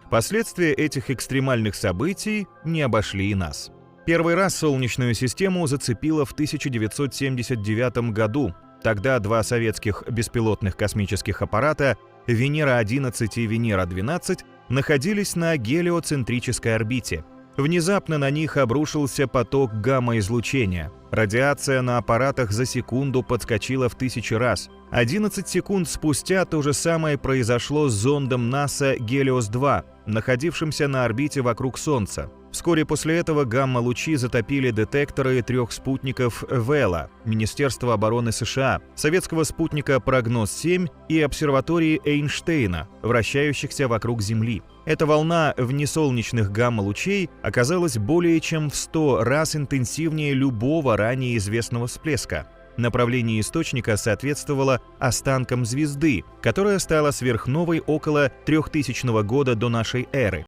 Последствия этих экстремальных событий не обошли и нас. Первый раз Солнечную систему зацепило в 1979 году. Тогда два советских беспилотных космических аппарата Венера-11 и Венера-12 находились на гелиоцентрической орбите. Внезапно на них обрушился поток гамма-излучения. Радиация на аппаратах за секунду подскочила в 1000 раз. 11 секунд спустя то же самое произошло с зондом НАСА «Гелиос-2», находившимся на орбите вокруг Солнца. Вскоре после этого гамма-лучи затопили детекторы 3 спутников Вэлла, Министерства обороны США, советского спутника «Прогноз-7» и обсерватории Эйнштейна, вращающихся вокруг Земли. Эта волна внесолнечных гамма-лучей оказалась более чем в 100 раз интенсивнее любого ранее известного всплеска. Направление источника соответствовало останкам звезды, которая стала сверхновой около 3000 года до нашей эры.